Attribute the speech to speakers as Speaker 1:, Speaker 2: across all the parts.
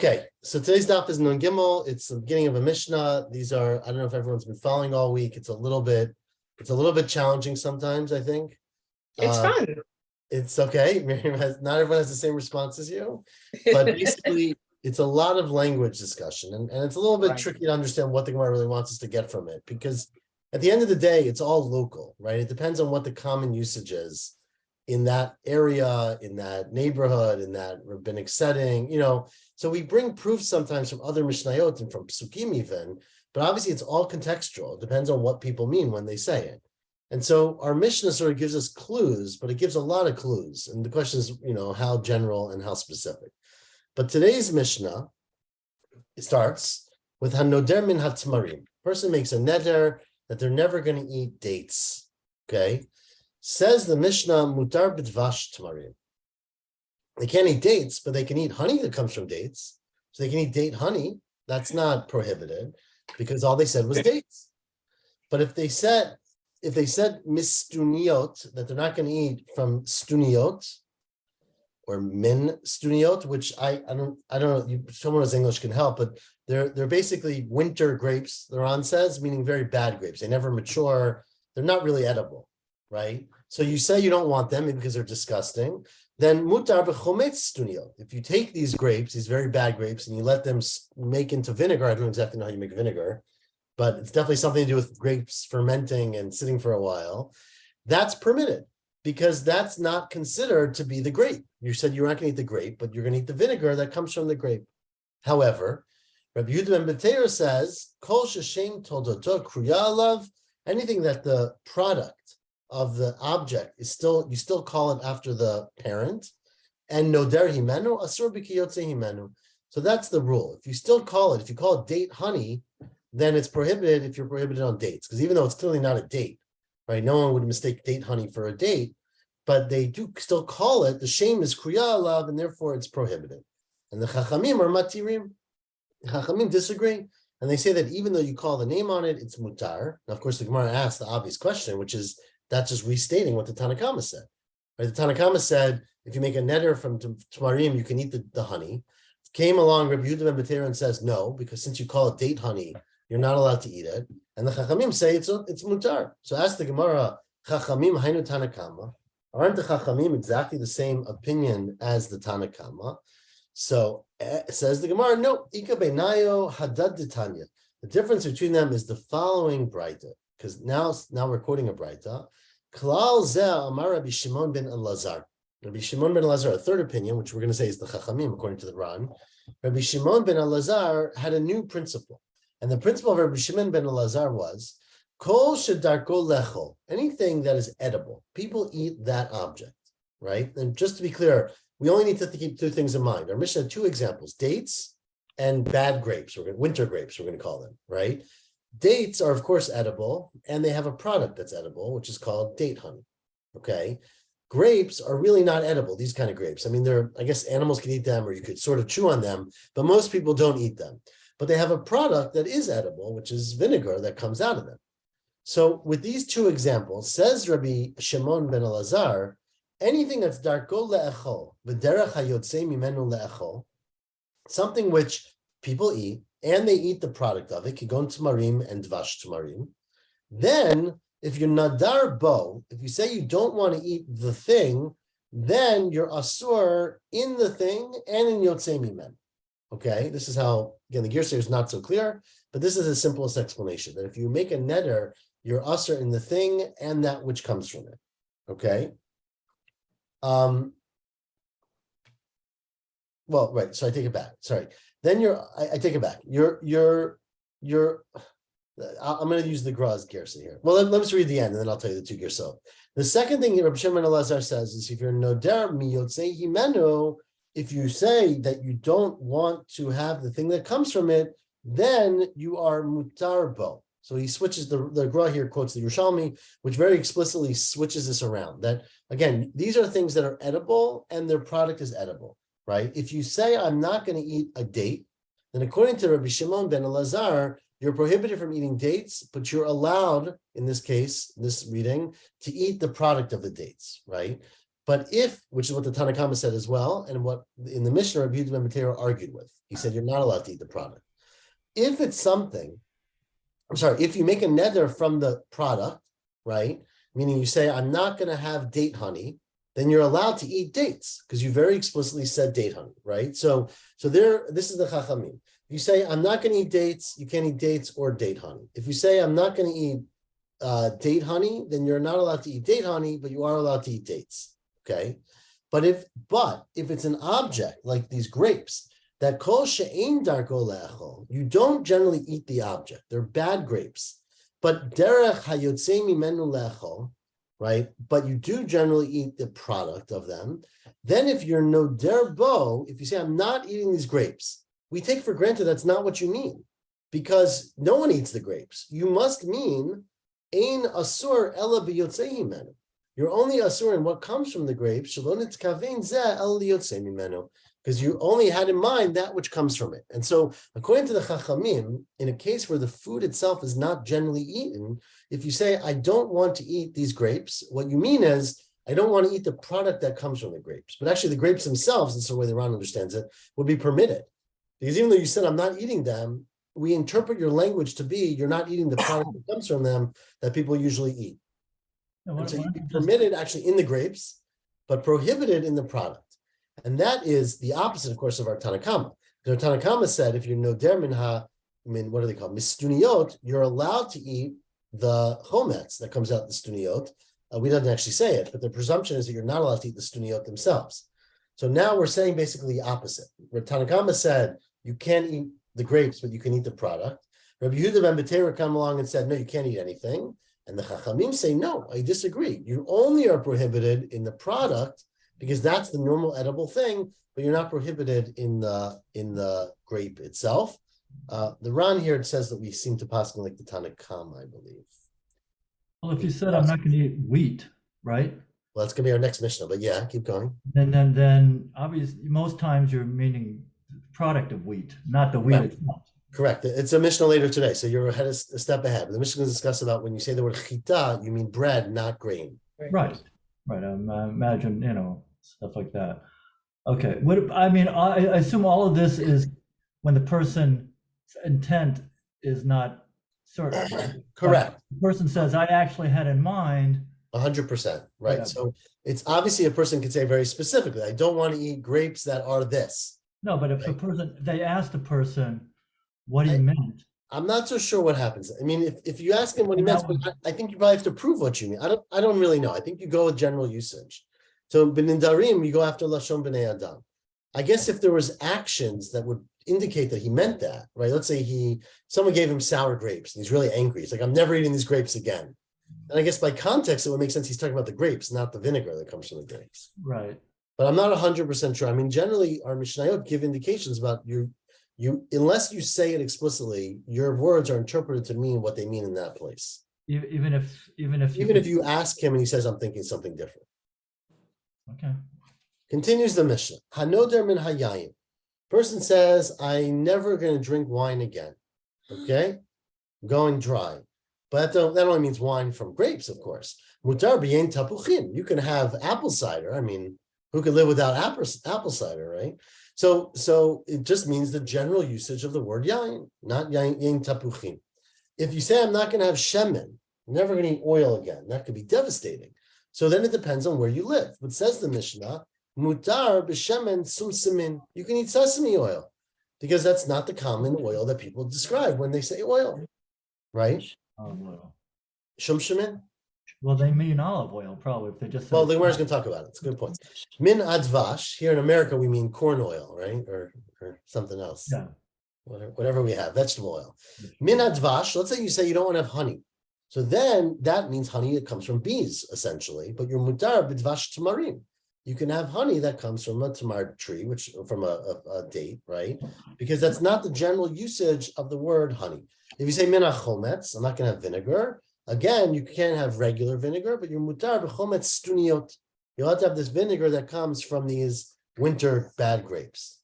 Speaker 1: Okay, so today's daf is Nun Gimel. It's the beginning of a Mishnah. These are, I don't know if everyone's been following all week. It's a little bit challenging sometimes, I think.
Speaker 2: It's fun.
Speaker 1: It's okay. Not everyone has the same response as you, but basically it's a lot of language discussion, and it's a little bit tricky to understand what the Gemara really wants us to get from it, because at the end of the day, it's all local, right? It depends on what the common usage is in that area, in that neighborhood, in that rabbinic setting, So we bring proofs sometimes from other Mishnayot and from Psukim even, but obviously it's all contextual. It depends on what people mean when they say it. And so our Mishnah sort of gives us clues, but it gives a lot of clues. And the question is, how general and how specific. But today's Mishnah, it starts with Hanoder min hatmarim. Person makes a neder that they're never going to eat dates, okay? Says the Mishnah, mutar b'dvash tamarim. They can't eat dates, but they can eat honey that comes from dates. So they can eat date honey. That's not prohibited because all they said was dates. But if they said mistuniot, that they're not going to eat from stuniot or min stuniot, which I don't know, someone who's English can help, but they're basically winter grapes, the Ran says, meaning very bad grapes. They never mature. They're not really edible, right? So you say you don't want them because they're disgusting. Then mutar b'chometz stuniot. If you take these grapes, these very bad grapes, and you let them make into vinegar, I don't know exactly know how you make vinegar, but it's definitely something to do with grapes fermenting and sitting for a while. That's permitted because that's not considered to be the grape. You said you're not going to eat the grape, but you're going to eat the vinegar that comes from the grape. However, Rabbi Yehuda ben Beteira says, Kol sheshem toldoto kruya alav, anything that the product of the object is you still call it after the parent, and noder himenu asur b'kiyotze himenu. So that's the rule. If you call it date honey, then it's prohibited if you're prohibited on dates. Because even though it's clearly not a date, right? No one would mistake date honey for a date, but they do still call it. The shame is kriya alav, and therefore it's prohibited. And the chachamim are matirim. Chachamim disagree, and they say that even though you call the name on it, it's mutar. Now, of course, the Gemara asked the obvious question, which is that's just restating what the Tanakama said. Right? The Tanakama said if you make a neder from tamarim, you can eat the honey. Came along Rabbi Yehuda ben Beteira and says no, because since you call it date honey, you're not allowed to eat it. And the Chachamim say it's mutar. So ask the Gemara, Chachamim hainu Tanakama. Aren't the Chachamim exactly the same opinion as the Tanakama? So says the Gemara, no, Ika beinayo hadad d'tanya. The difference between them is the following braita, because now we're quoting a braita. Klal zeh amar Rabbi Shimon ben Elazar. Rabbi Shimon ben Elazar, a third opinion, which we're going to say is the Chachamim according to the Ran. Rabbi Shimon ben Elazar had a new principle, and the principle of Rabbi Shimon ben Elazar was kol shedarko lechol, anything that is edible, people eat that object, right? And just to be clear, we only need to keep two things in mind. Our Mishnah had two examples: dates and bad grapes. Winter grapes, we're going to call them, right? Dates are, of course, edible, and they have a product that's edible, which is called date honey. Okay, grapes are really not edible. These kind of grapes. I mean, I guess animals can eat them, or you could sort of chew on them, but most people don't eat them. But they have a product that is edible, which is vinegar that comes out of them. So, with these two examples, says Rabbi Shimon ben Elazar, anything that's darko le'echol, v'derech hayotze mimenu le'echol, something which people eat, and they eat the product of it, kigon tamarim and dvash tamarim. Then, if you're nadar bo, if you say you don't want to eat the thing, then you're asur in the thing and in yotze mimen. Okay, this is how, again, the Girsa is not so clear, but this is the simplest explanation, that if you make a neder, you're asur in the thing and that which comes from it. Okay? Well, right, so I take it back. Sorry. Then I take it back. I'm going to use the Graz Gersa here. Well, let's read the end, and then I'll tell you the two Gersot. The second thing Rabbi Shimon Elazar says is if you're noder miyotze himenu, if you say that you don't want to have the thing that comes from it, then you are mutar bo. So he switches, the Gra here quotes the Yerushalmi, which very explicitly switches this around. That, again, these are things that are edible, and their product is edible. Right? If you say, I'm not going to eat a date, then according to Rabbi Shimon ben Elazar, you're prohibited from eating dates, but you're allowed, in this case, this reading, to eat the product of the dates, right? But if, which is what the Tanakama said as well, and what in the Mishnah Rabbi Yehuda ben Matera argued with, he said you're not allowed to eat the product. If it's something, if you make a neder from the product, right? Meaning you say, I'm not going to have date honey, then you're allowed to eat dates because you very explicitly said date honey, right? So this is the Chachamim. If you say, I'm not going to eat dates, you can't eat dates or date honey. If you say, I'm not going to eat date honey, then you're not allowed to eat date honey, but you are allowed to eat dates, okay? But if it's an object like these grapes, that kol she'ein darko le'echol, you don't generally eat the object. They're bad grapes. But derech hayotzei mimenu le'echol, right? But you do generally eat the product of them. Then if you're no derbo, if you say, I'm not eating these grapes, we take for granted that's not what you mean, because no one eats the grapes. You must mean ein asur ela biyotzei mimenu. You're only asur in what comes from the grapes, shalonit kavein zeh el liyotzei mimenu, because you only had in mind that which comes from it. And so, according to the Chachamim, in a case where the food itself is not generally eaten, if you say, I don't want to eat these grapes, what you mean is, I don't want to eat the product that comes from the grapes. But actually, the grapes themselves, that's the way the Ran understands it, would be permitted. Because even though you said, I'm not eating them, we interpret your language to be, you're not eating the product that comes from them that people usually eat. And so you'd be permitted actually in the grapes, but prohibited in the product. And that is the opposite, of course, of our Tanakama. Because our Tanakama said, if you're noder what are they called? Mistuniyot, you're allowed to eat the chometz that comes out the stuniyot. We don't actually say it, but the presumption is that you're not allowed to eat the stuniyot themselves. So now we're saying basically the opposite. Where Tanakama said, you can't eat the grapes, but you can eat the product. Rabbi Yehuda ben Betera come along and said, no, you can't eat anything. And the Chachamim say, no, I disagree. You only are prohibited in the product because that's the normal edible thing, but you're not prohibited in the grape itself. The Ran here, it says that we seem to pass like the Tanakam, I believe.
Speaker 2: Well, if you said I'm not going to eat wheat, right?
Speaker 1: Well, that's going to be our next Mishnah, but yeah, keep going.
Speaker 2: Then obviously, most times you're meaning product of wheat, not the wheat itself.
Speaker 1: Correct. It's a Mishnah later today, so you're a step ahead. The Mishnah is discuss about when you say the word chita, you mean bread, not grain.
Speaker 2: Right. I imagine, stuff like that. Okay. I assume all of this is when the person's intent is not certain. Right?
Speaker 1: Correct.
Speaker 2: Like the person says, I actually had in mind
Speaker 1: 100%. Right.
Speaker 2: Yeah.
Speaker 1: So it's obviously a person could say very specifically, I don't want to eat grapes that are this.
Speaker 2: No, but if they ask the person what he meant.
Speaker 1: I'm not so sure what happens. I mean, if you ask him what he meant, I think you probably have to prove what you mean. I don't really know. I think you go with general usage. So in Nedarim, you go after Lashon B'nei Adam. I guess if there was actions that would indicate that he meant that, right? Let's say someone gave him sour grapes and he's really angry. He's like, I'm never eating these grapes again. And I guess by context, it would make sense he's talking about the grapes, not the vinegar that comes from the grapes.
Speaker 2: Right.
Speaker 1: But I'm not 100% sure. I mean, generally, our Mishnayot give indications about you, unless you say it explicitly, your words are interpreted to mean what they mean in that place.
Speaker 2: Even if
Speaker 1: you ask him and he says, I'm thinking something different.
Speaker 2: Okay.
Speaker 1: Continues the Mishnah. Hanoder min hayayin. Person says, I'm never going to drink wine again. Okay? Going dry. But that only means wine from grapes, of course. Mutar b'yein tapuchin. You can have apple cider. I mean, who could live without apple cider, right? So it just means the general usage of the word yain, not yain tapuchin. If you say, I'm not going to have shemen, I'm never going to eat oil again, that could be devastating. So then it depends on where you live. But says the Mishnah, mutar b'shemen sumsimin. You can eat sesame oil because that's not the common oil that people describe when they say oil, right?
Speaker 2: Olive oil.
Speaker 1: Shumshimin?
Speaker 2: Well, they mean olive oil, probably, if they just said.
Speaker 1: Well, the Gemara is going to talk about it. It's a good point. Min advash. Here in America, we mean corn oil, right? Or something else.
Speaker 2: Yeah.
Speaker 1: Whatever we have, vegetable oil. Min advash. Let's say you don't want to have honey. So then that means honey that comes from bees, essentially. But your mutar b'dvash tamarim. You can have honey that comes from a tamar tree, from a date, right? Because that's not the general usage of the word honey. If you say min chometz, I'm not going to have vinegar. Again, you can't have regular vinegar, but your mutar b'chometz stuniyot. You'll have to have this vinegar that comes from these winter bad grapes.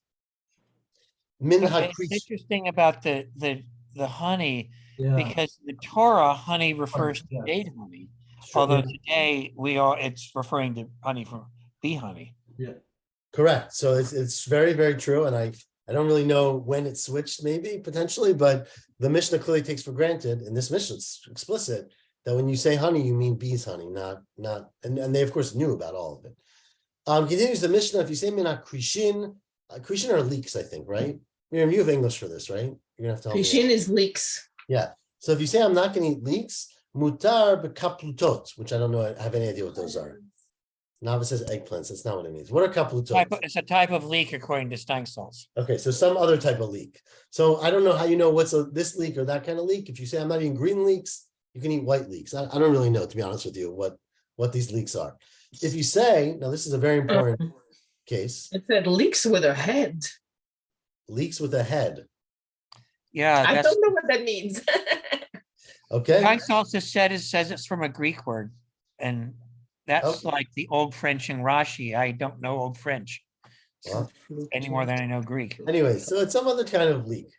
Speaker 3: It's interesting about the honey, because the Torah honey refers to date honey, although today it's referring to honey from bee honey.
Speaker 2: Yeah.
Speaker 1: Correct. So it's very, very true. And I don't really know when it switched, maybe potentially, but the Mishnah clearly takes for granted, and this Mishnah is explicit, that when you say honey, you mean bees honey, not, and they of course knew about all of it. Continues the Mishnah, if you say mina krishin, krishin are leaks, I think, right? Miriam, you have English for this, right? You're gonna have to help me.
Speaker 4: Krishin is leeks.
Speaker 1: Yeah. So if you say I'm not gonna eat leeks, mutar bekaplutot, which I don't know, I have any idea what those are. Nava says eggplants. That's not what it means. What are kaplutot?
Speaker 3: It's a type of leek according to Steinsaltz.
Speaker 1: Okay, so some other type of leek. So I don't know how you know what's this leek or that kind of leek. If you say I'm not eating green leeks, you can eat white leeks. I don't really know, to be honest with you, what these leeks are. If you say, now this is a very important case.
Speaker 4: It said leeks with a head.
Speaker 1: Leeks with a head.
Speaker 3: Yeah,
Speaker 4: I
Speaker 3: that's
Speaker 4: don't know what that means.
Speaker 1: Okay.
Speaker 3: Steinsaltz says it's from a Greek word, and that's
Speaker 1: Okay.
Speaker 3: like the Old French in Rashi. I don't know Old French
Speaker 1: Well,
Speaker 3: any more than I know Greek.
Speaker 1: anyway, so it's some other kind of leek.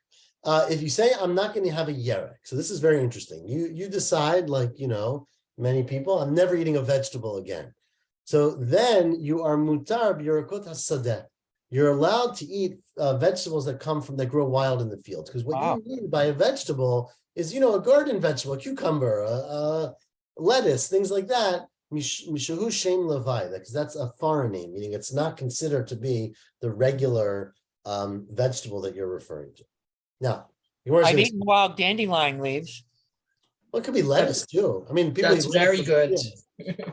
Speaker 1: If you say I'm not going to have a yerek, so this is very interesting. You decide, like many people, I'm never eating a vegetable again. So then you are mutar b'yerakot hasadeh. You're allowed to eat vegetables that grow wild in the fields, because what you mean by a vegetable is a garden vegetable, a cucumber, a lettuce, things like that. Mishahu shem levai, because that's a foreign name, meaning it's not considered to be the regular vegetable that you're referring to. Now,
Speaker 3: I've eaten wild dandelion leaves.
Speaker 1: Well, it could be lettuce too. I mean, people
Speaker 4: That's
Speaker 1: eat
Speaker 4: very good.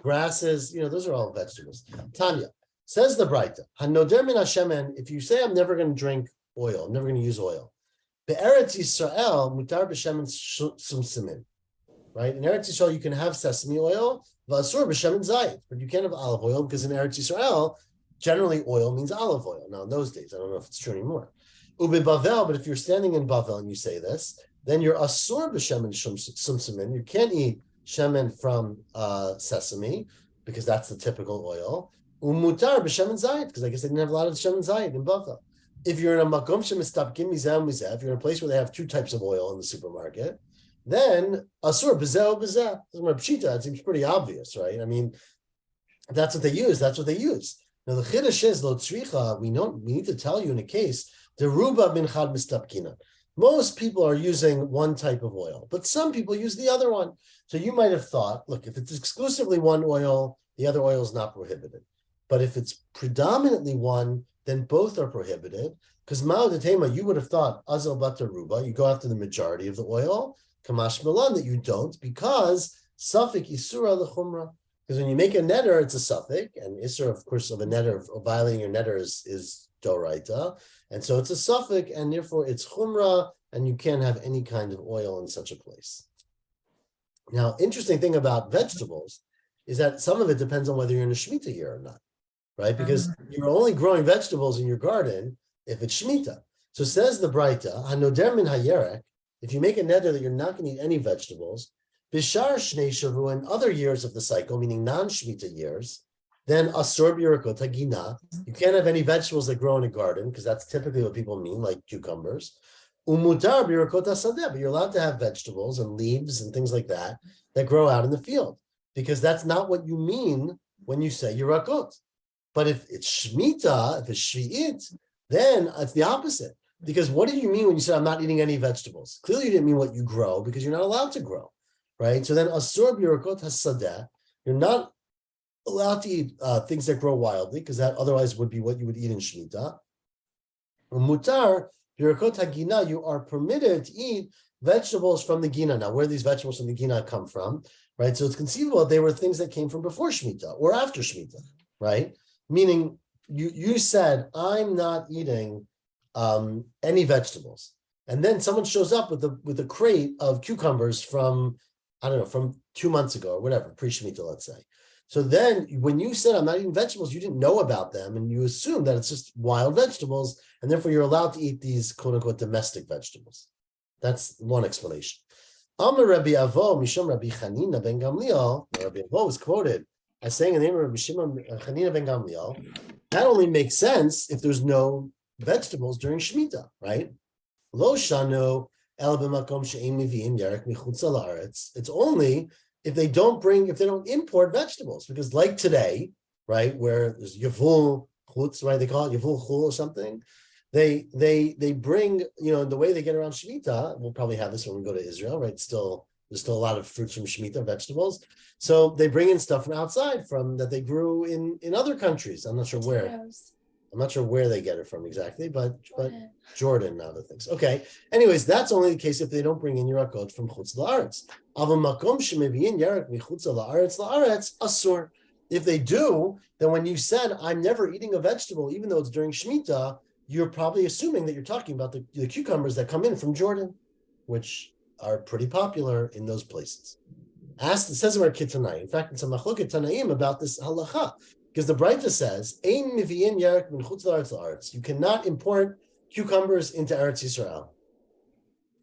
Speaker 1: grasses, those are all vegetables. Tanya says the Braita, Hanoder min hashemen, if you say I'm never going to drink oil, I'm never going to use oil. Be'eretz Yisrael mutar b'shemen sumsimin. Right? In Eretz Yisrael, you can have sesame oil, v'asur b'shemen zayit, but you can't have olive oil because in Eretz Yisrael, generally oil means olive oil. Now, in those days, I don't know if it's true anymore. Ube Bavel, but if you're standing in Bavel and you say this, then you're asur b'shemen sumsimin. You can't eat shemen from sesame because that's the typical oil. Umutar b'shemen zayit, because I guess they didn't have a lot of shemen zayit in Bavel. If you're in a makom shemistapkim mizeh mizeh, if you're in a place where they have two types of oil in the supermarket, then asur b'zeh b'zeh. It seems pretty obvious, right? I mean, that's what they use. That's what they use. Now the chiddush is lo tzricha. We need to tell you in a case the ruba min chad mistapkina. Most people are using one type of oil, but some people use the other one. So you might have thought, look, if it's exclusively one oil, the other oil is not prohibited. But if it's predominantly one, then both are prohibited. Because ma'odetema, you would have thought azal bata ruba, you go after the majority of the oil. Kamash malan, that you don't, because suffik isura lechumra. Because when you make a neder, it's a suffik, and isur, of course, of a neder, of violating your neder is doraita, and so it's a suffik, and therefore it's chumra, and you can't have any kind of oil in such a place. Now, interesting thing about vegetables is that some of it depends on whether you're in a Shemitah year or not, right? Because you're only growing vegetables in your garden if it's Shemitah. So says the Braita, Hanoder min hayerek, if you make a neder that you're not going to eat any vegetables, Bishar Shnei Shavu, in other years of the cycle, meaning non-Shemitah years, then Asur B'Yerakot Hagina, you can't have any vegetables that grow in a garden, because that's typically what people mean, like cucumbers. Umutar B'Yerakot Hasadeh, but you're allowed to have vegetables and leaves and things like that grow out in the field, because that's not what you mean when you say Yerakot. But if it's Shemitah, if it's Shvi'it, then it's the opposite. Because what do you mean when you say I'm not eating any vegetables? Clearly you didn't mean what you grow, because you're not allowed to grow. Right, so then asur b'yerakot hasadeh, you're not allowed to eat things that grow wildly, because that otherwise would be what you would eat in Shemitah. Mutar b'yerakot hagina, you are permitted to eat vegetables from the gina. Now, where do these vegetables from the gina come from? Right, so it's conceivable they were things that came from before Shemitah or after Shemitah. Right, meaning you said I'm not eating any vegetables, and then someone shows up with a crate of cucumbers from, I don't know, from 2 months ago or whatever, pre-Shemitah, let's say. So then when you said I'm not eating vegetables, you didn't know about them, and you assume that it's just wild vegetables, and therefore you're allowed to eat these quote-unquote domestic vegetables. That's one explanation. Amar Rabbi Avo, Mishum Rabbi Chanina ben Gamliel, Rabbi Avo was quoted as saying in the name of Rabbi Shimon Chanina ben Gamliel, that only makes sense if there's no vegetables during Shemitah, right? Lo shano. It's only if they don't import vegetables, because like today, right? Where there's Yavul Chutz, right? They call it Yavul Chul or something. They bring, the way they get around Shemitah, we'll probably have this when we go to Israel, right? There's still a lot of fruits from Shemitah, vegetables. So they bring in stuff from outside that they grew in other countries. I'm not sure where. I'm not sure where they get it from exactly, but Jordan and other things. Okay. Anyways, that's only the case if they don't bring in Yarakot from Chutz La'aretz. Aval makom shemevi'in yarak michutz la'aretz asur. If they do, then when you said, I'm never eating a vegetable, even though it's during Shemitah, you're probably assuming that you're talking about the cucumbers that come in from Jordan, which are pretty popular in those places. It says in our Kitanai. In fact, it's a machloket Tanaim about this halacha, because the Braita says, "Ein miviyin yarek min chutz la'aretz la'aretz." You cannot import cucumbers into Eretz Yisrael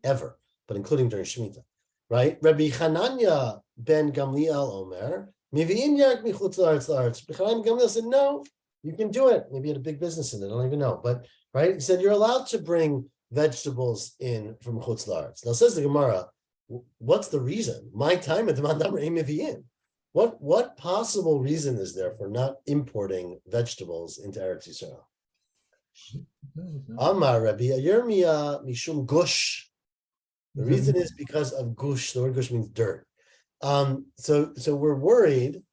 Speaker 1: ever, but including during Shemitah, right? Rabbi Chananya ben Gamliel Omer, miviyin yarek min chutz la'aretz la'aretz. Rabbi Chananya ben Gamliel said, no, you can do it. Maybe he had a big business in it. I don't even know, but right, he said you're allowed to bring vegetables in from chutz la'aretz. Now says the Gemara, what's the reason? My time at the mandam re'im miviyin. What possible reason is there for not importing vegetables into Eretz Yisrael? Amar Rabbi Yirmiyah mishum gush. The reason is because of gush. The word gush means dirt. So we're worried,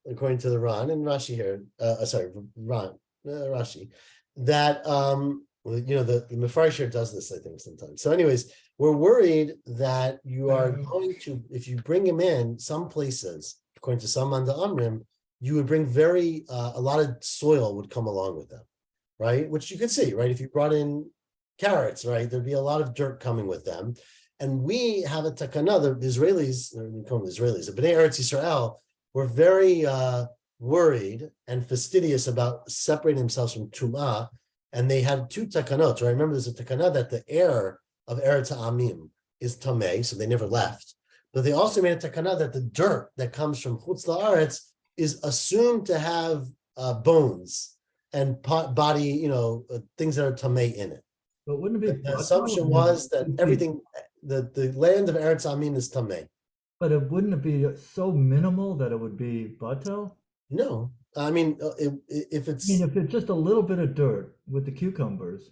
Speaker 1: according to the Ran and Rashi here. Rashi, that the Mefarish here does this, I think, sometimes. So, anyways, we're worried that you are going to, if you bring them in some places, according to some Manda Amrim, you would bring a lot of soil would come along with them, right? Which you could see, right? If you brought in carrots, right, there'd be a lot of dirt coming with them. And we have a takana, the Israelis, or we call them Israelis, the Bnei Eretz Yisrael, were very worried and fastidious about separating themselves from Tum'ah. And they had two takanot, right? Remember, there's a takana that the air of Eretz Ha'amim is tamei, so they never left. But they also made a takana that the dirt that comes from Chutz La'aretz is assumed to have bones and body, things that are tamei in it.
Speaker 2: But wouldn't it be
Speaker 1: The assumption was that everything, the land of Eretz Ha'amim is tamei.
Speaker 2: But wouldn't it be so minimal that it would be batel?
Speaker 1: No, I mean, if it's
Speaker 2: just a little bit of dirt with the cucumbers.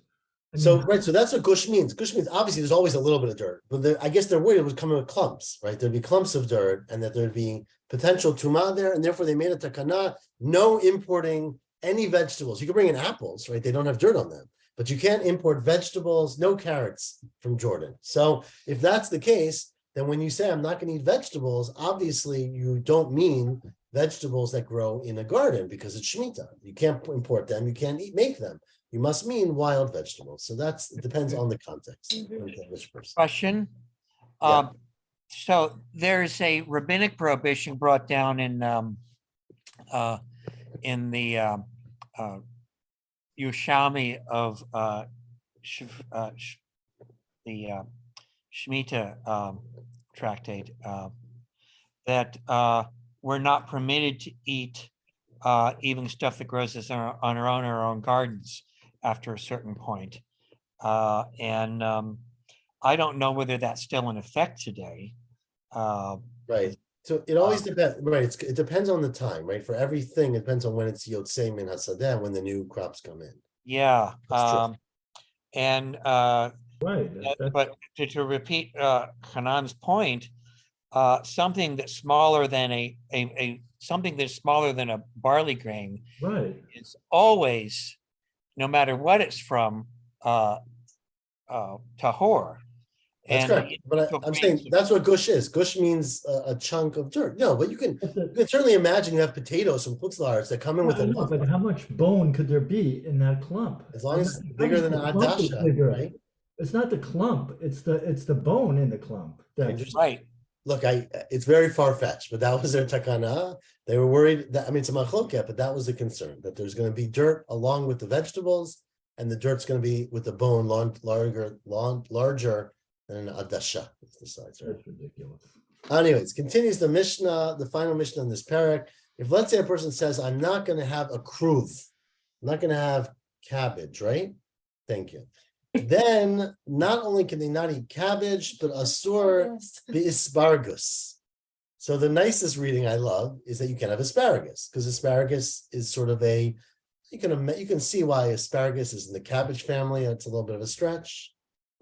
Speaker 1: So that's what gush means. Gush means obviously there's always a little bit of dirt, but I guess they're worried it was coming with clumps, right? There'd be clumps of dirt, and that there'd be potential tumah there, and therefore they made a takana, no importing any vegetables. You can bring in apples, right? They don't have dirt on them, but you can't import vegetables, no carrots from Jordan. So if that's the case, then when you say I'm not going to eat vegetables, obviously you don't mean vegetables that grow in a garden because it's Shemitah. You can't import them. You can't make them. You must mean wild vegetables. So it depends on the context.
Speaker 3: Question.
Speaker 1: Yeah.
Speaker 3: So there's a rabbinic prohibition brought down in the Yerushalmi of the Shemitah tractate that we're not permitted to eat even stuff that grows on our own gardens after a certain point. And I don't know whether that's still in effect today.
Speaker 1: Right. So it always depends, right? It depends on the time, right? For everything, it depends on when it's Yotzei Min HaSadeh, when the new crops come in.
Speaker 3: Yeah.
Speaker 2: Right.
Speaker 3: But to repeat Hanan's point, something that's smaller than something that's smaller than a barley grain,
Speaker 2: right,
Speaker 3: is always, no matter what it's from, tahor.
Speaker 1: That's correct. But I'm saying that's what gush is. Gush means a chunk of dirt. No, but you can certainly imagine you have potatoes from Chutz La'aretz that come in with enough.
Speaker 2: But how much bone could there be in that clump?
Speaker 1: As long as it's bigger than an adasha, right?
Speaker 2: It's not the clump; it's the bone in the clump.
Speaker 3: Right.
Speaker 1: Look, it's very far-fetched, but that was their takana. They were worried that, it's a machloket, but that was the concern, that there's going to be dirt along with the vegetables, and the dirt's going to be with the bone larger than an adasha. That's
Speaker 2: ridiculous.
Speaker 1: Anyways, continues the Mishnah, the final Mishnah in this parak. If let's say a person says, I'm not going to have a kruv, I'm not going to have cabbage, right? Thank you. Then not only can they not eat cabbage, but asur bi'isbargus. So the nicest reading I love is that you can have asparagus, because asparagus is sort of you can see why asparagus is in the cabbage family. It's a little bit of a stretch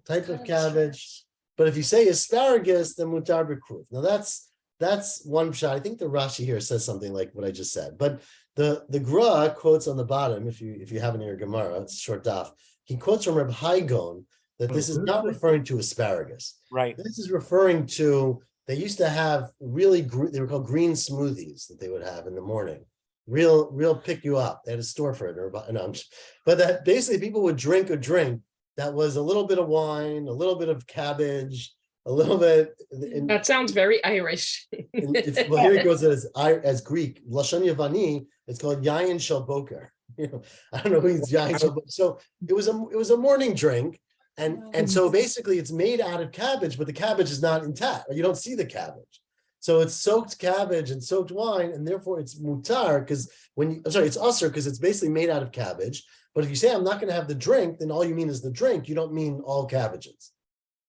Speaker 1: type of cabbage. But if you say asparagus, then mutar b'kruv. Now that's one shot. I think the Rashi here says something like what I just said. But the Gra quotes on the bottom, if you have it in your Gemara, it's a short daf. He quotes from Reb Haigon that this is not referring to asparagus.
Speaker 3: Right.
Speaker 1: This is referring to, they used to have they were called green smoothies that they would have in the morning. Real pick you up. They had a store for it, but that basically people would drink a drink that was a little bit of wine, a little bit of cabbage, a little bit.
Speaker 4: That sounds very Irish.
Speaker 1: Well, here it goes as Greek. Lashon Yavani, it's called Yayin Shel Boker. I don't know who eats Yayin Shel Boker. So it was a morning drink. And so basically it's made out of cabbage, but the cabbage is not intact. You don't see the cabbage. So it's soaked cabbage and soaked wine, and therefore it's mutar because it's usher because it's basically made out of cabbage. But if you say I'm not going to have the drink, then all you mean is the drink. You don't mean all cabbages.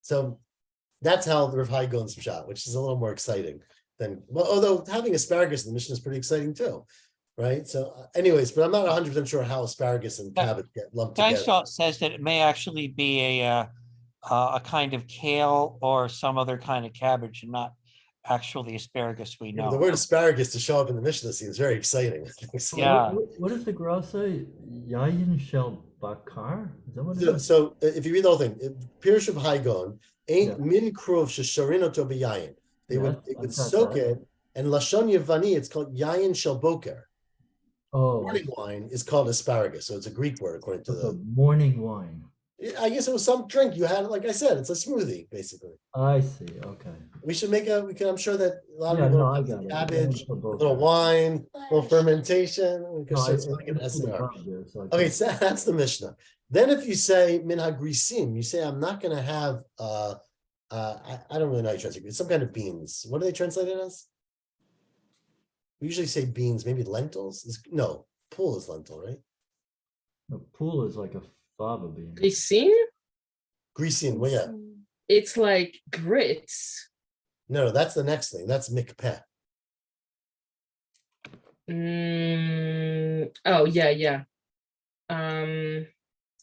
Speaker 1: So that's how the Rav Hai Gaon's shot, which is a little more exciting than, well, although having asparagus in the Mishnah is pretty exciting too, right? So anyways, but I'm not 100% sure how asparagus and cabbage get lumped together.
Speaker 3: Geisel says that it may actually be a kind of kale or some other kind of cabbage, and not actually asparagus we know.
Speaker 1: The word asparagus to show up in the Mishnah seems very exciting. So,
Speaker 3: Yeah.
Speaker 2: What does the Gra say? Yayin shel bakar? Is that what it is?
Speaker 1: So if you read the whole thing, Pirush of Hai Gaon, ain't min kruv shesharin oto b'yayin. They would soak it, and Lashon Yavani, it's called yayin shel boker.
Speaker 2: Oh,
Speaker 1: Morning wine is called asparagus, so it's a Greek word according to
Speaker 2: the morning wine.
Speaker 1: I guess it was some drink you had. Like I said, it's a smoothie basically.
Speaker 2: I see. Okay.
Speaker 1: We should make I'm sure that a lot
Speaker 2: Yeah,
Speaker 1: of
Speaker 2: no, I
Speaker 1: people
Speaker 2: got it.
Speaker 1: cabbage, a
Speaker 2: Yeah,
Speaker 1: little wine, a little fermentation. We could
Speaker 2: No,
Speaker 1: start
Speaker 2: I
Speaker 1: making SNR.
Speaker 2: okay,
Speaker 1: Okay, so that's the Mishnah. Then if you say min hagrisim, you say I'm not going to have I don't really know how you translate it. It's some kind of beans. What do they translate it as? We usually say beans, maybe lentils. No, pool is lentil, right?
Speaker 2: the pool is like a fava bean.
Speaker 4: Grisin?
Speaker 1: Grisin, well, yeah.
Speaker 4: It's like grits.
Speaker 1: No, that's the next thing. That's mikpeh.
Speaker 4: Oh yeah.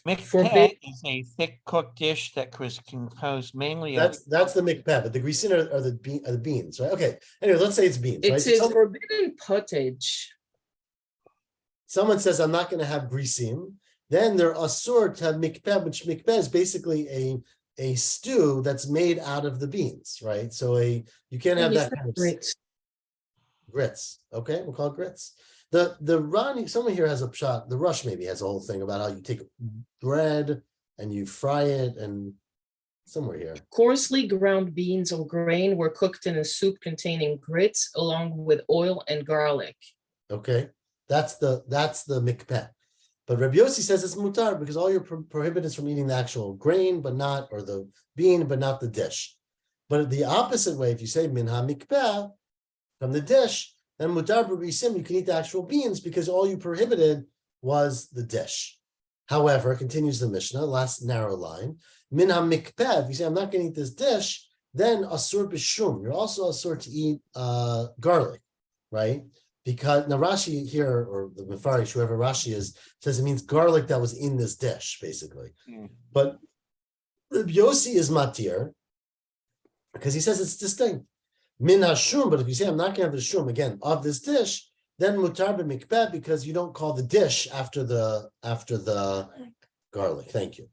Speaker 3: Mikpeh is a thick cooked dish that was composed mainly of.
Speaker 1: That's the mikpeh, but the grisin are the beans, right? Okay. Anyway, let's say it's beans, right?
Speaker 4: It's a forbidden pottage.
Speaker 1: Someone says I'm not going to have grisim, then they're asur to have mikpeh, which mikpeh is basically a stew that's made out of the beans, right? So you can't have that kind of grits. Okay, we'll call it grits. The Rani, someone here has a shot. The Rush maybe has a whole thing about how you take bread and you fry it, and somewhere here.
Speaker 4: Coarsely ground beans or grain were cooked in a soup containing grits along with oil and garlic.
Speaker 1: Okay, that's the mikpeh. But Rabbi Yossi says it's mutar because all you're prohibited from eating the actual grain, but not, or the bean, but not the dish. But the opposite way, if you say min ha-mikpeh, from the dish, then mutar b'risim, you can eat the actual beans because all you prohibited was the dish. However, continues the Mishnah, last narrow line, min ha-mikpeh, if you say I'm not going to eat this dish, then asur b'shum, you're also asur to eat garlic, right? Because now Rashi here, or the Mefarish, whoever Rashi is, says it means garlic that was in this dish, basically. But Rabbi Yossi is matir because he says it's distinct. Min hashum, but if you say I'm not going to have the shum again of this dish, then mutar b'mikpeh because you don't call the dish after the garlic. Thank you.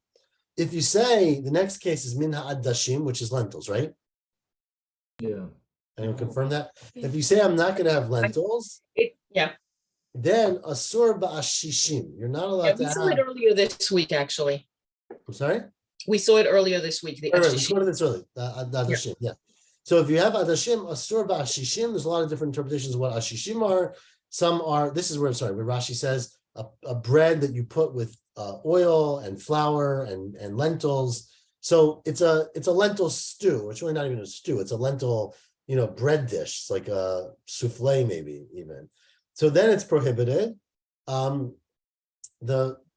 Speaker 1: If you say the next case is min ha'adashim, which is lentils, right?
Speaker 2: Yeah.
Speaker 1: Anyone confirm that? If you say I'm not going to have lentils, then asur ba'ashishim. You're not allowed to
Speaker 4: We
Speaker 1: have.
Speaker 4: saw it earlier this week, actually.
Speaker 1: I'm sorry?
Speaker 4: We saw it earlier this week. The
Speaker 1: We
Speaker 4: ashishim.
Speaker 1: quoted this early. The adashim, yeah. So if you have adashim, asur ba'ashishim, there's a lot of different interpretations of what ashishim are. Some are, this is where Rashi says, a bread that you put with oil and flour and lentils. So it's a lentil stew. It's really not even a stew. It's a lentil, bread dish. It's like a souffle, maybe even. So then it's prohibited. The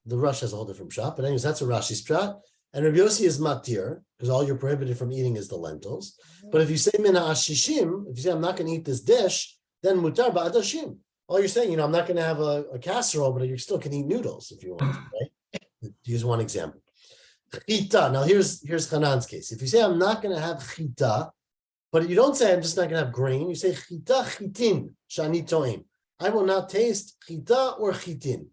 Speaker 1: Rush has a whole different shot, but anyways, that's a Rashi's shot. And Rabbi Yossi is matir, because all you're prohibited from eating is the lentils. But if you say mina ashishim, if you say I'm not going to eat this dish, then mutar ba'adashim. All you're saying, I'm not going to have a casserole, but you still can eat noodles if you want, right? Use one example. Chita. Now here's Hanan's case. If you say I'm not going to have chita, but you don't say I'm just not going to have grain, you say chita chitin shani toim. I will not taste chita or chitin.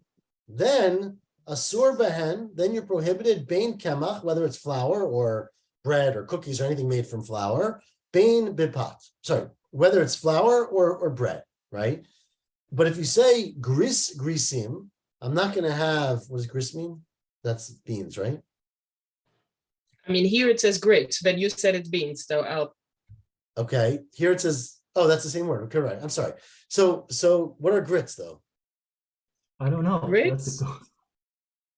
Speaker 1: Then asur behen, then you're prohibited bein kemach, whether it's flour or bread or cookies or anything made from flour, bein bipat. Sorry, whether it's flour or bread, right? But if you say grisim, I'm not going to have, what does gris mean? That's beans, right?
Speaker 4: I mean, here it says grits, but you said it's beans, so
Speaker 1: Okay, here it says, oh, that's the same word. Okay, right. I'm sorry. So what are grits though?
Speaker 2: I don't know.
Speaker 4: Grits?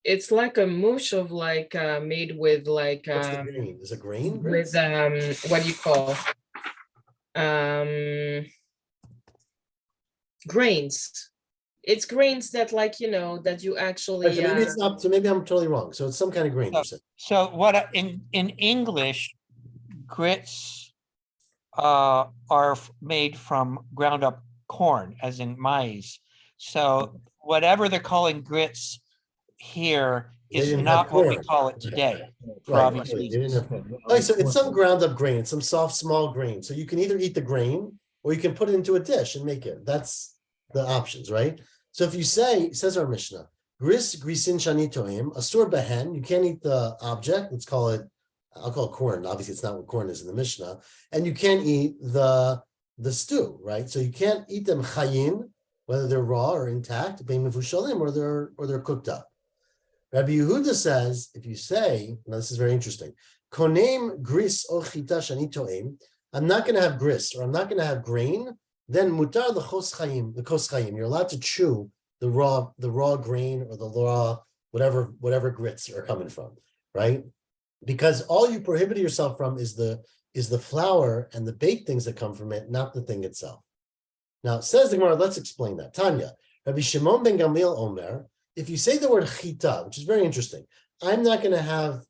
Speaker 4: It's like a mush of like made with like
Speaker 1: What's the grain? Is it grain?
Speaker 4: with
Speaker 1: Grits?
Speaker 4: what do you call grains. It's grains that like that you actually
Speaker 1: Okay, maybe it's not. So maybe I'm totally wrong. So it's some kind of grain. You said.
Speaker 3: So what in English, grits are made from ground up corn, as in maize. So whatever they're calling grits here
Speaker 1: They
Speaker 3: is
Speaker 1: didn't
Speaker 3: not
Speaker 1: have
Speaker 3: what we
Speaker 1: corn.
Speaker 3: call it today. For
Speaker 1: Right,
Speaker 3: obvious
Speaker 1: right, they
Speaker 3: reasons.
Speaker 1: didn't have. Okay, so it's some ground up grain. It's some soft, small grain. So you can either eat the grain or you can put it into a dish and make it. That's the options, right? So if you say, says our Mishnah, grisin shani toim, asur behen, you can't eat the object. Let's call it, I'll call it corn. Obviously, it's not what corn is in the Mishnah. And you can't eat the stew, right? So you can't eat them chayin, whether they're raw or intact, bein mefushalim, or they're cooked up. Rabbi Yehuda says, if you say, now this is very interesting, konem gris o chita shani toim, I'm not going to have gris or I'm not going to have grain, then mutar the kos chayim, you're allowed to chew the raw grain or the raw whatever grits are coming from, right? Because all you prohibited yourself from is the flour and the baked things that come from it, not the thing itself. Now it says the Gemara, let's explain that. Tanya, Rabbi Shimon ben Gamliel Omer, if you say the word chita, which is very interesting, I'm not going to have,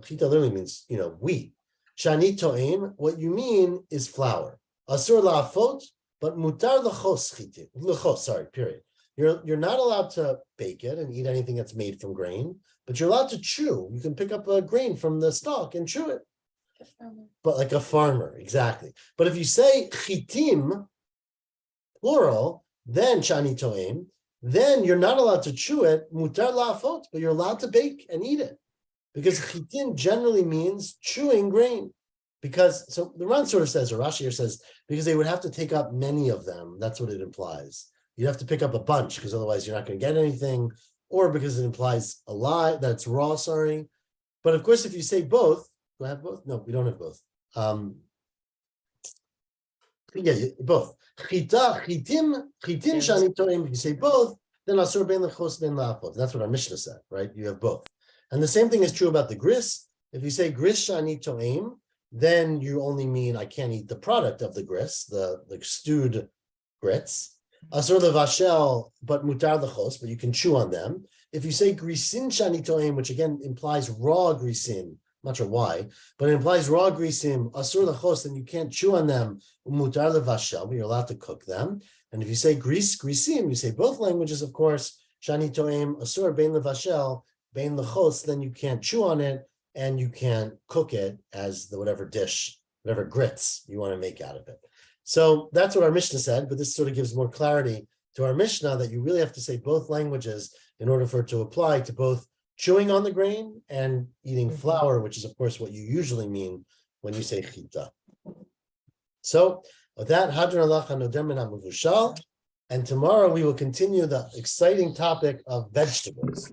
Speaker 1: chita literally means, wheat. Shani to'im, what you mean is flour. Asur la'afot, but mutar l'chos, sorry, period. You're not allowed to bake it and eat anything that's made from grain, but you're allowed to chew. You can pick up a grain from the stalk and chew it. But like a farmer, exactly. But if you say chitim, plural, then shani to'im, then you're not allowed to chew it, mutar la'afot, but you're allowed to bake and eat it. Because chitin generally means chewing grain. Because, so the Ran sort of says, or Rashi here says, because they would have to take up many of them. That's what it implies. You'd have to pick up a bunch, because otherwise you're not going to get anything, or because it implies a lot, that's raw, sorry. But of course, if you say both, do I have both? No, we don't have both. Both. Chitim shani toim, if you say both, then asur ben lechos ben la'apot. That's what our Mishnah said, right? You have both. And the same thing is true about the gris. If you say gris shani toim, then you only mean I can't eat the product of the gris, the stewed grits. Asur levashel, but mutar lechos, but you can chew on them. If you say grisin shani toim, which again implies raw grisin, I'm not sure why, but it implies raw grisim, asur lechos, then you can't chew on them, mutar levashel, but you're allowed to cook them. And if you say grisim, you say both languages, of course, shani toim, asur bein levashel, bein lechos, then you can't chew on it, and you can't cook it as the whatever dish, whatever grits you want to make out of it. So that's what our Mishnah said, but this sort of gives more clarity to our Mishnah that you really have to say both languages in order for it to apply to both chewing on the grain and eating flour, which is of course what you usually mean when you say chita. So with that, Hadran Allah Hanodem Min HaMevushal, and tomorrow we will continue the exciting topic of vegetables.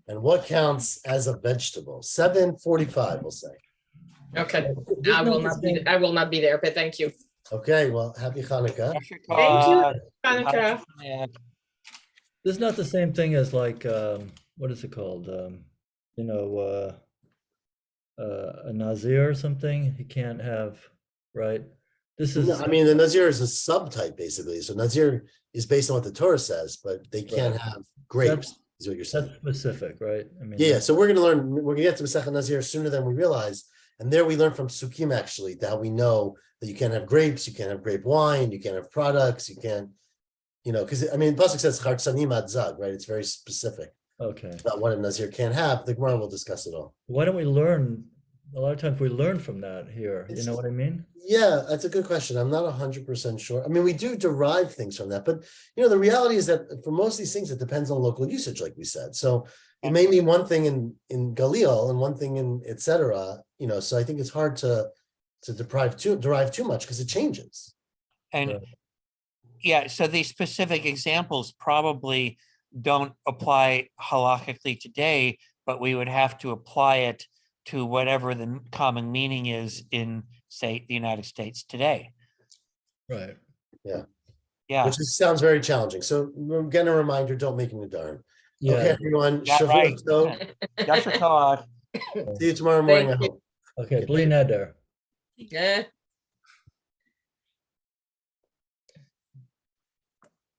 Speaker 1: And what counts as a vegetable? 7:45, we'll say.
Speaker 4: okay. I will not be there, but thank you.
Speaker 1: Okay, well, happy Hanukkah.
Speaker 4: Thank you, Hanukkah.
Speaker 2: This is not the same thing as like what is it called? A Nazir or something. He can't have, right? This is.
Speaker 1: No, I mean, the Nazir is a subtype basically. So Nazir is based on what the Torah says, but they can't have grapes. is what you're saying.
Speaker 2: That's specific, right? I mean,
Speaker 1: Yeah, so we're gonna get to Masechet Nazir sooner than we realize. And there we learn from Sukkim actually, that we know that you can't have grapes, you can't have grape wine, you can't have products, you can't, because I mean, Pasuk says Chartzanim ad Zag, right? It's very specific
Speaker 2: okay.
Speaker 1: about what a Nazir can't have. The Gemara will discuss it all.
Speaker 2: Why don't we learn? A lot of times we learn from that here. You know what I mean?
Speaker 1: Yeah, that's a good question. I'm not 100% sure. I mean, we do derive things from that, but the reality is that for most of these things, it depends on local usage, like we said. So it may mean one thing in Galil and one thing in et cetera, so I think it's hard to derive too much because it changes.
Speaker 3: And
Speaker 2: Right.
Speaker 3: yeah, so these specific examples probably don't apply halakhically today, but we would have to apply it to whatever the common meaning is in, say, the United States today.
Speaker 2: Right.
Speaker 3: Yeah,
Speaker 1: Which sounds very challenging. So again, a reminder, don't make Nedarim.
Speaker 2: Yeah.
Speaker 1: Okay, everyone.
Speaker 3: Yeah,
Speaker 1: Shavua
Speaker 3: right.
Speaker 1: tov.
Speaker 3: Yasher Tov.
Speaker 1: See you tomorrow morning, I
Speaker 4: Thank you.
Speaker 1: hope.
Speaker 2: Okay. Bli neder.
Speaker 4: Yeah.